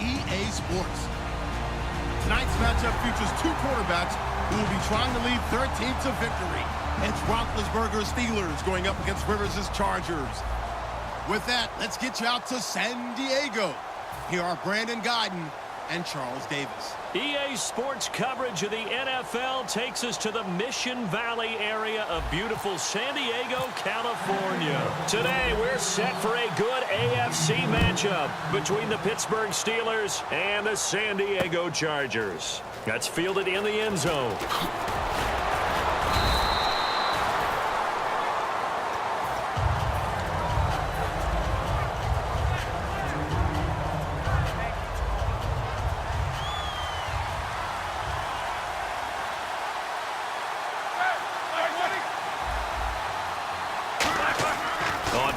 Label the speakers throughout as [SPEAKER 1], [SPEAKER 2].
[SPEAKER 1] EA Sports. Tonight's matchup features two quarterbacks who will be trying to lead their team to victory. It's Roethlisberger's Steelers going up against Rivers' Chargers. With that, let's get you out to San Diego. Here are Brandon Guyton and Charles Davis.
[SPEAKER 2] EA Sports coverage of the NFL takes us to the Mission Valley area of beautiful San Diego, California. Today, we're set for a good AFC matchup between the Pittsburgh Steelers and the San Diego Chargers. That's fielded in the end zone.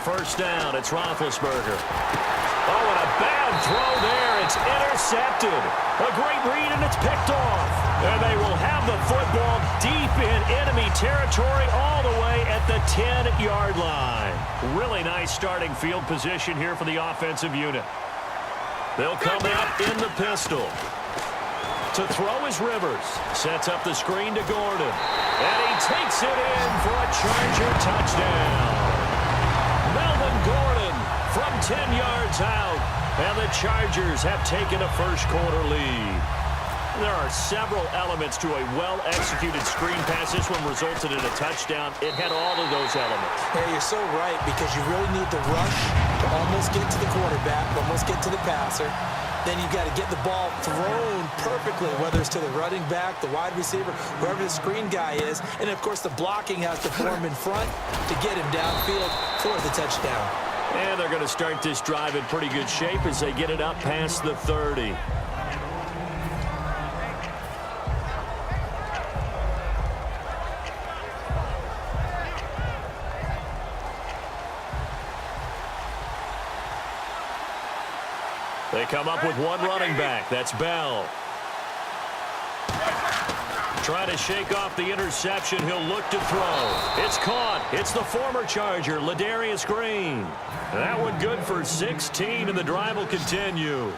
[SPEAKER 2] First down, it's Roethlisberger. Oh, and a bad throw there. It's intercepted. A great read, and it's picked off. And they will have the football deep in enemy territory all the way at the 10-yard line. Really nice starting field position here for the offensive unit. They'll come out in the pistol. To throw is Rivers. Sets up the screen to Gordon. And he takes it in for a Charger touchdown. Gordon from 10 yards out, and the Chargers have taken a first-quarter lead. There are several elements to a well-executed screen pass. This one resulted in a touchdown. It had all of those elements.
[SPEAKER 3] Yeah, you're so right, because you really need the rush to almost get to the quarterback, almost get to the passer. Then you've got to get the ball thrown perfectly, whether it's to the running back, the wide receiver, wherever the screen guy is. And, of course, the blocking has to form in front to get him downfield for the touchdown.
[SPEAKER 2] And they're going to start this drive in pretty good shape as they get it up past the 30. They come up with one running back. That's Bell. Trying to shake off the interception. He'll look to throw. It's caught. It's the former Charger, Ladarius Green. That one good for 16, and the drive will continue.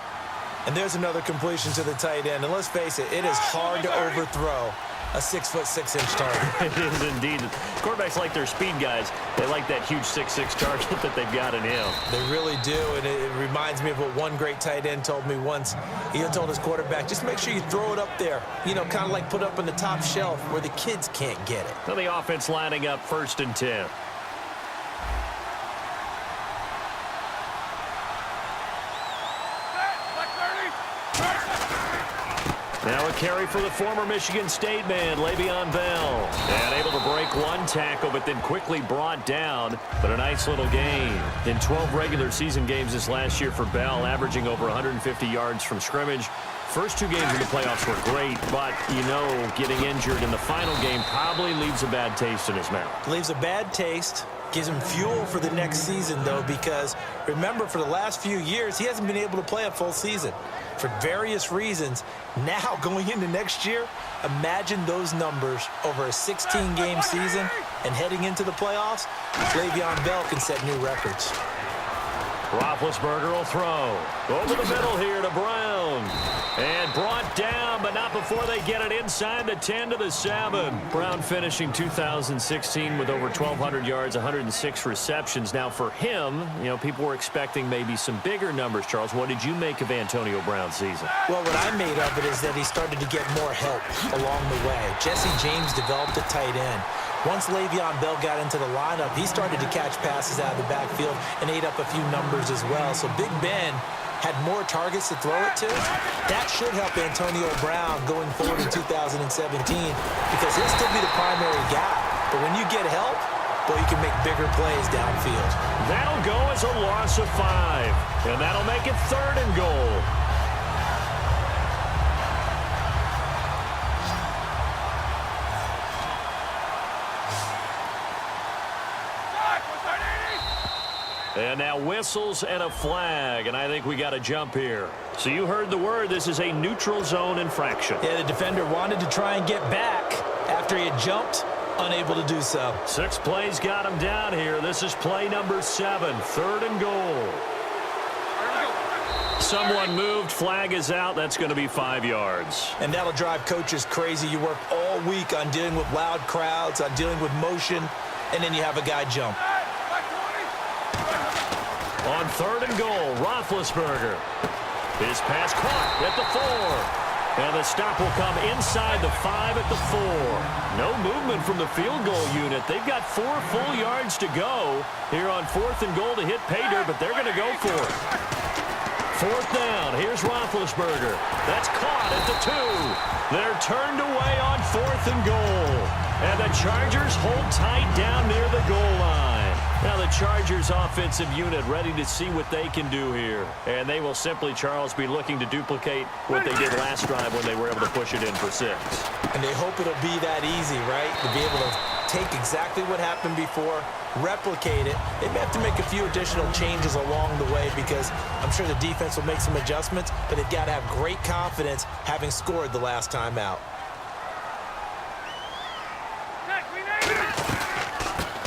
[SPEAKER 3] And there's another completion to the tight end. And let's face it, it is hard to overthrow a 6'6" target.
[SPEAKER 2] It is indeed. Quarterbacks like their speed guys. They like that huge 6'6" target that they've got in him.
[SPEAKER 3] They really do, and it reminds me of what one great tight end told me once. He told his quarterback, just make sure you throw it up there. You know, kind of like put up on the top shelf where the kids can't get it.
[SPEAKER 2] So the offense lining up 1st and 10. Now a carry for the former Michigan State man, Le'Veon Bell. And able to break one tackle, but then quickly brought down. But a nice little gain. In 12 regular season games this last year for Bell, averaging over 150 yards from scrimmage. First two games in the playoffs were great, but, you know, getting injured in the final game probably leaves a bad taste in his mouth.
[SPEAKER 3] Leaves a bad taste. Gives him fuel for the next season, though, because remember, for the last few years, he hasn't been able to play a full season for various reasons. Now, going into next year, imagine those numbers over a 16-game season and heading into the playoffs. Le'Veon Bell can set new records.
[SPEAKER 2] Roethlisberger will throw. Over the middle here to Brown. And brought down, but not before they get it inside the 10 to the 7. Brown finishing 2016 with over 1,200 yards, 106 receptions. Now for him, you know, people were expecting maybe some bigger numbers, Charles. What did you make of Antonio Brown's season?
[SPEAKER 3] Well, what I made of it is that he started to get more help along the way. Jesse James developed a tight end. Once Le'Veon Bell got into the lineup, he started to catch passes out of the backfield and ate up a few numbers as well. So Big Ben had more targets to throw it to. That should help Antonio Brown going forward in 2017 because he'll still be the primary guy. But when you get help, boy, you can make bigger plays downfield.
[SPEAKER 2] That'll go as a loss of 5. And that'll make it 3rd and goal. And now whistles and a flag, and I think we got a jump here. So you heard the word. This is a neutral zone infraction.
[SPEAKER 3] Yeah, the defender wanted to try and get back after he had jumped, unable to do so.
[SPEAKER 2] 6 plays got him down here. This is play number 7, 3rd and goal. Someone moved. Flag is out. That's going to be 5 yards.
[SPEAKER 3] And that'll drive coaches crazy. You work all week on dealing with loud crowds, on dealing with motion, and then you have a guy jump.
[SPEAKER 2] On 3rd and goal, Roethlisberger. His pass caught at the 4. And the stop will come inside the 5 at the 4. No movement from the field goal unit. They've got 4 full yards to go here on 4th and goal to hit pay dirt, but they're going to go for it. 4th down. Here's Roethlisberger. That's caught at the 2. They're turned away on 4th and goal. And the Chargers hold tight down near the goal line. Now the Chargers offensive unit ready to see what they can do here. And they will simply, Charles, be looking to duplicate what they did last drive when they were able to push it in for 6.
[SPEAKER 3] And they hope it'll be that easy, right? To be able to take exactly what happened before, replicate it. They may have to make a few additional changes along the way because I'm sure the defense will make some adjustments, but they've got to have great confidence having scored the last time out.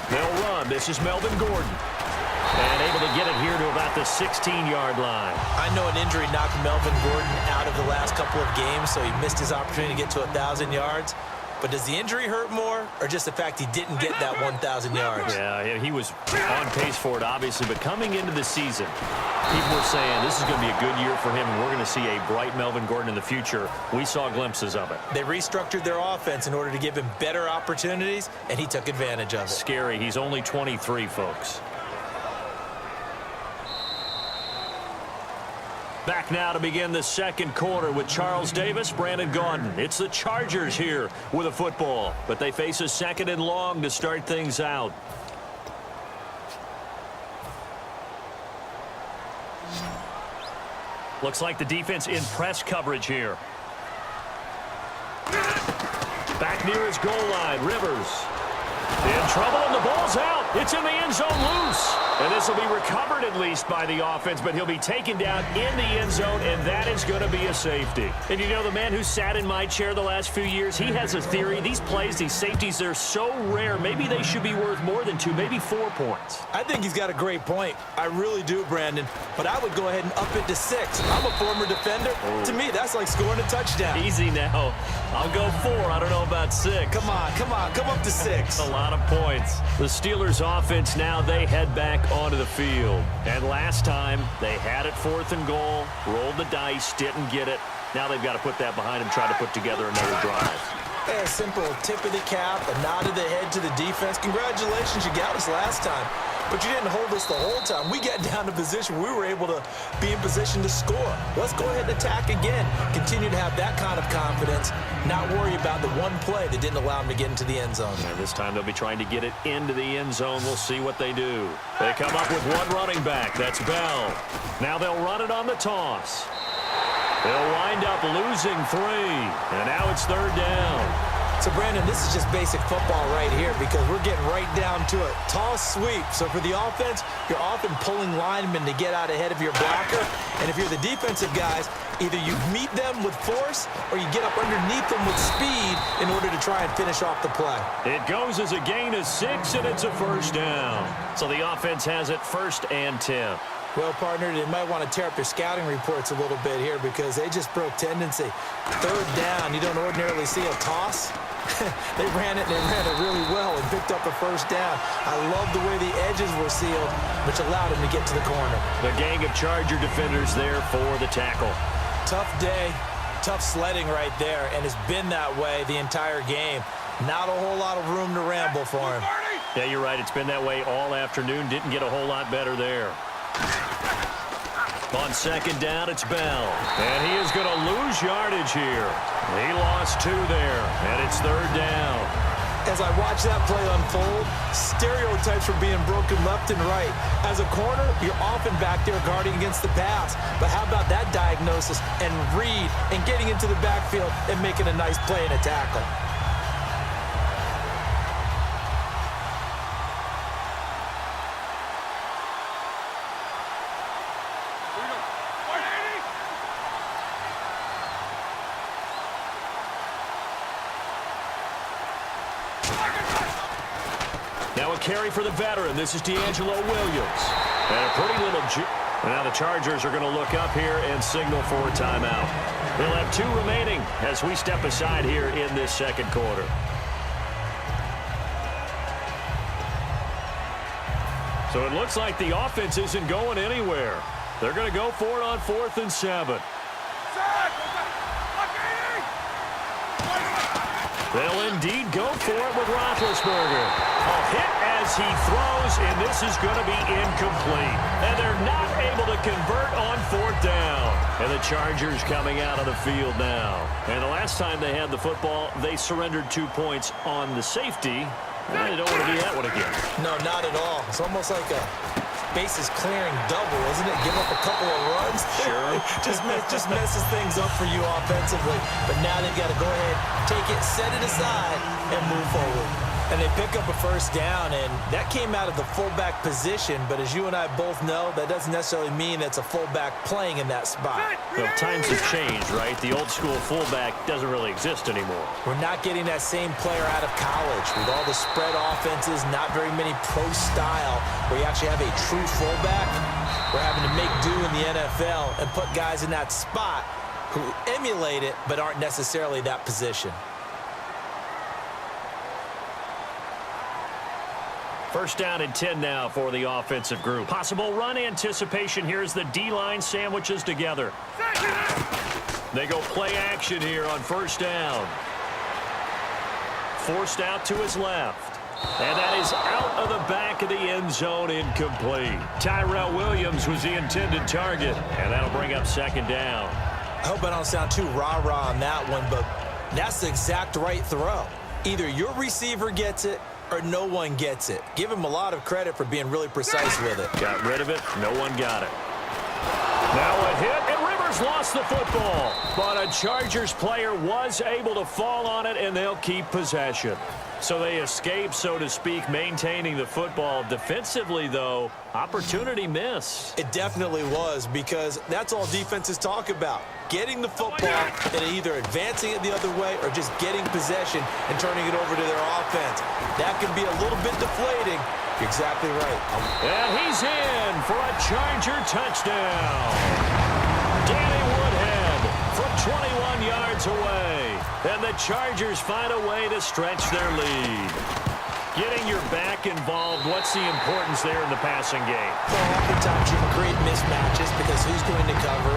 [SPEAKER 2] They'll run. This is Melvin Gordon. And able to get it here to about the 16-yard line.
[SPEAKER 3] I know an injury knocked Melvin Gordon out of the last couple of games, so he missed his opportunity to get to 1,000 yards. But does the injury hurt more, or just the fact he didn't get that 1,000 yards?
[SPEAKER 2] Yeah, he was on pace for it, obviously. But coming into the season, people were saying this is going to be a good year for him, and we're going to see a bright Melvin Gordon in the future. We saw glimpses of it.
[SPEAKER 3] They restructured their offense in order to give him better opportunities, and he took advantage of it.
[SPEAKER 2] Scary. He's only 23, folks. Back now to begin the second quarter with Charles Davis, Brandon Gaudin. It's the Chargers here with a football, but they face a 2nd and long to start things out. Looks like the defense in press coverage here. Back near his goal line, Rivers. In trouble, and the ball's out. It's in the end zone loose. And this will be recovered at least by the offense, but he'll be taken down in the end zone, and that is going to be a safety. And you know, the man who sat in my chair the last few years, he has a theory. These plays, these safeties, they're so rare. Maybe they should be worth more than 2, maybe 4 points.
[SPEAKER 3] I think he's got a great point. I really do, Brandon. But I would go ahead and up it to 6. I'm a former defender.
[SPEAKER 2] Oh.
[SPEAKER 3] To me, that's like scoring a touchdown.
[SPEAKER 2] Easy now. I'll go 4. I don't know about 6.
[SPEAKER 3] Come on. Come up to 6.
[SPEAKER 2] A lot of points. The Steelers offense now, they head back onto the field. And last time, they had it 4th and goal, rolled the dice, didn't get it. Now they've got to put that behind them, try to put together another drive.
[SPEAKER 3] Hey, a simple tip of the cap, a nod of the head to the defense. Congratulations, you got us last time. But you didn't hold us the whole time. We got down to position. We were able to be in position to score. Let's go ahead and attack again. Continue to have that kind of confidence. Not worry about the one play that didn't allow them to get into the end zone.
[SPEAKER 2] And this time they'll be trying to get it into the end zone. We'll see what they do. They come up with one running back. That's Bell. Now they'll run it on the toss. They'll wind up losing 3. And now it's 3rd down.
[SPEAKER 3] So, Brandon, this is just basic football right here because we're getting right down to it. Toss sweep. So, for the offense, you're often pulling linemen to get out ahead of your blocker. And if you're the defensive guys, either you meet them with force or you get up underneath them with speed in order to try and finish off the play.
[SPEAKER 2] It goes as a gain of 6, and it's a 1st down. So the offense has it 1st and 10.
[SPEAKER 3] Well, partner, they might want to tear up your scouting reports a little bit here because they just broke tendency. 3rd down, you don't ordinarily see a toss. They ran it really well and picked up a 1st down. I love the way the edges were sealed, which allowed him to get to the corner.
[SPEAKER 2] The gang of Charger defenders there for the tackle.
[SPEAKER 3] Tough day, tough sledding right there, and it's been that way the entire game. Not a whole lot of room to ramble for him.
[SPEAKER 2] Yeah, you're right. It's been that way all afternoon. Didn't get a whole lot better there. On 2nd down, it's Bell. And he is going to lose yardage here. He lost 2 there, and it's 3rd down.
[SPEAKER 3] As I watch that play unfold, stereotypes were being broken left and right. As a corner, you're often back there guarding against the pass. But how about that diagnosis and read and getting into the backfield and making a nice play and a tackle?
[SPEAKER 2] Now a carry for the veteran. This is D'Angelo Williams. And a pretty little Now the Chargers are going to look up here and signal for a timeout. They'll have 2 remaining as we step aside here in this second quarter. So it looks like the offense isn't going anywhere. They're going to go for it on 4th and 7. They'll indeed go for it with Roethlisberger. A hit as he throws, and this is going to be incomplete. And they're not able to convert on 4th down. And the Chargers coming out of the field now. And the last time they had the football, they surrendered 2 points on the safety. They don't want to do that one again.
[SPEAKER 3] No, not at all. It's almost like a bases clearing double, isn't it? Give up a couple of runs.
[SPEAKER 2] Sure.
[SPEAKER 3] just messes things up for you offensively. But now they've got to go ahead, take it, set it aside, and move forward. And they pick up a first down, and that came out of the fullback position. But as you and I both know, that doesn't necessarily mean it's a fullback playing in that spot.
[SPEAKER 2] Well, times have changed, right? The old school fullback doesn't really exist anymore.
[SPEAKER 3] We're not getting that same player out of college. With all the spread offenses, not very many pro style, where you actually have a true fullback. We're having to make do in the NFL and put guys in that spot who emulate it but aren't necessarily that position.
[SPEAKER 2] First down and 10 now for the offensive group. Possible run anticipation here as the D-line sandwiches together. They go play action here on first down. Forced out to his left. And that is out of the back of the end zone, incomplete. Tyrell Williams was the intended target, and that'll bring up second down.
[SPEAKER 3] I hope I don't sound too rah-rah on that one, but that's the exact right throw. Either your receiver gets it or no one gets it. Give him a lot of credit for being really precise with it.
[SPEAKER 2] Got rid of it. No one got it. Now a hit, and Rivers lost the football. But a Chargers player was able to fall on it, and they'll keep possession. So they escape, so to speak, maintaining the football. Defensively, though, opportunity missed.
[SPEAKER 3] It definitely was, because that's all defenses talk about. Getting the football and either advancing it the other way or just getting possession and turning it over to their offense. That can be a little bit deflating. You're exactly right.
[SPEAKER 2] And he's in for a Charger touchdown. Danny Woodhead from 21 yards away. And the Chargers find a way to stretch their lead. Getting your back involved, what's the importance there in the passing game?
[SPEAKER 3] Well, oftentimes you can create mismatches because who's going to cover?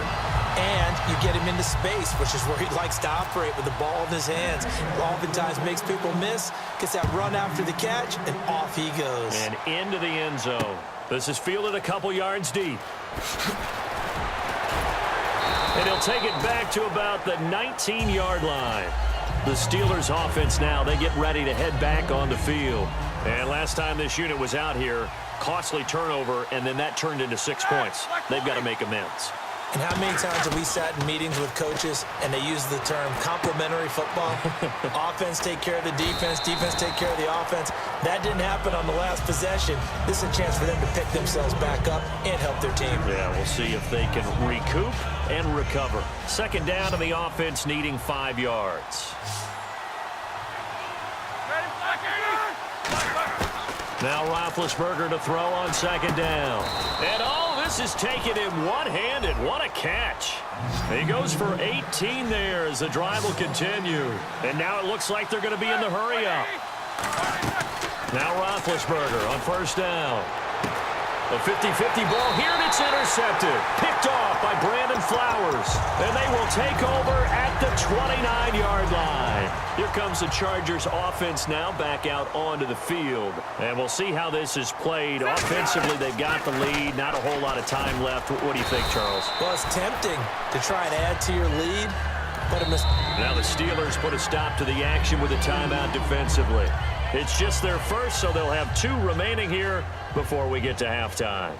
[SPEAKER 3] And you get him into space, which is where he likes to operate with the ball in his hands. Oftentimes makes people miss, gets that run after the catch, and off he goes.
[SPEAKER 2] And into the end zone. This is fielded a couple yards deep. And he'll take it back to about the 19-yard line. The Steelers offense now, they get ready to head back on the field. And last time this unit was out here, costly turnover, and then that turned into 6 points. They've got to make amends.
[SPEAKER 3] And how many times have we sat in meetings with coaches and they use the term complementary football? Offense take care of the defense, defense take care of the offense. That didn't happen on the last possession. This is a chance for them to pick themselves back up and help their team.
[SPEAKER 2] Yeah, we'll see if they can recoup and recover. Second down to the offense needing 5 yards. Now Roethlisberger to throw on second down. And all this is taken in one-handed. What a catch. He goes for 18 there as the drive will continue. And now it looks like they're going to be in the hurry-up. Now Roethlisberger on first down. A 50-50 ball here, and it's intercepted. Picked off by Brandon Flowers. And they will take over at the 29-yard line. Here comes the Chargers offense now back out onto the field. And we'll see how this is played. Offensively, they've got the lead. Not a whole lot of time left. What do you think, Charles?
[SPEAKER 3] Well, it's tempting to try and add to your lead. But
[SPEAKER 2] now the Steelers put a stop to the action with a timeout defensively. It's just their first, so they'll have 2 remaining here before we get to halftime.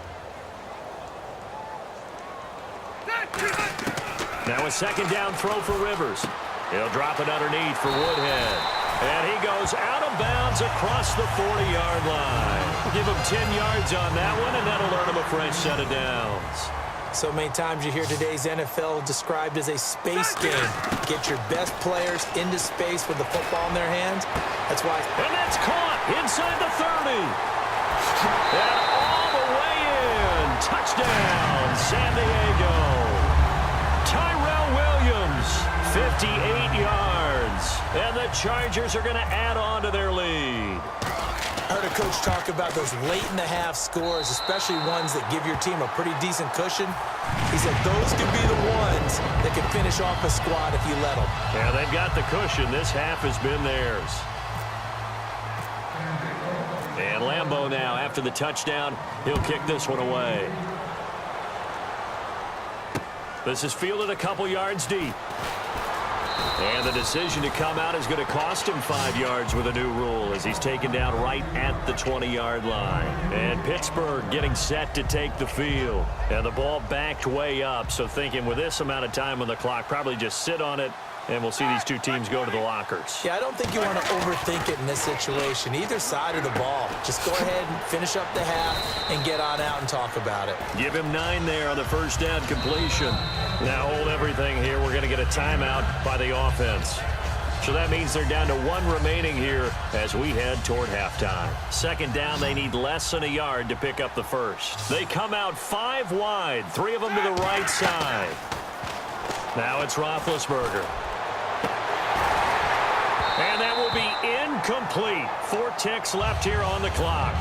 [SPEAKER 2] Now a second down throw for Rivers. He'll drop it underneath for Woodhead. And he goes out of bounds across the 40-yard line. Give him 10 yards on that one, and that'll earn him a fresh set of downs.
[SPEAKER 3] So many times you hear today's NFL described as a space game. Get your best players into space with the football in their hands. That's why.
[SPEAKER 2] And that's caught inside the 30. And all the way in. Touchdown, San Diego. Tyrell Williams, 58 yards. And the Chargers are going to add on to their lead.
[SPEAKER 3] I heard a coach talk about those late-in-the-half scores, especially ones that give your team a pretty decent cushion. He said those could be the ones that can finish off a squad if you let them.
[SPEAKER 2] Yeah, they've got the cushion. This half has been theirs. And Lambeau now, after the touchdown, he'll kick this one away. This is fielded a couple yards deep. And the decision to come out is going to cost him 5 yards with a new rule as he's taken down right at the 20-yard line. And Pittsburgh getting set to take the field. And the ball backed way up, so thinking with this amount of time on the clock, probably just sit on it, and we'll see these two teams go to the lockers.
[SPEAKER 3] Yeah, I don't think you want to overthink it in this situation. Either side of the ball. Just go ahead and finish up the half and get on out and talk about it.
[SPEAKER 2] Give him 9 there on the first down completion. Now hold everything here. We're going to get a timeout by the offense. So that means they're down to 1 remaining here as we head toward halftime. Second down, they need less than a yard to pick up the first. They come out 5 wide, 3 of them to the right side. Now it's Roethlisberger. And that will be incomplete. 4 ticks left here on the clock.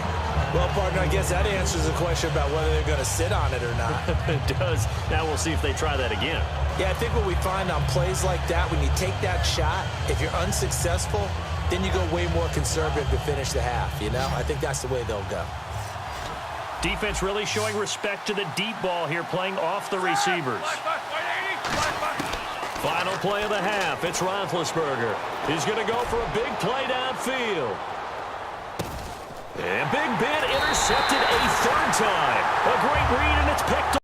[SPEAKER 3] Well, partner, I guess that answers the question about whether they're going to sit on it or not.
[SPEAKER 2] It does. Now we'll see if they try that again.
[SPEAKER 3] Yeah, I think what we find on plays like that, when you take that shot, if you're unsuccessful, then you go way more conservative to finish the half, you know? I think that's the way they'll go.
[SPEAKER 2] Defense really showing respect to the deep ball here, playing off the receivers. Final play of the half. It's Roethlisberger. He's going to go for a big play downfield. And Big Ben intercepted a 3rd time. A great read, and it's picked up.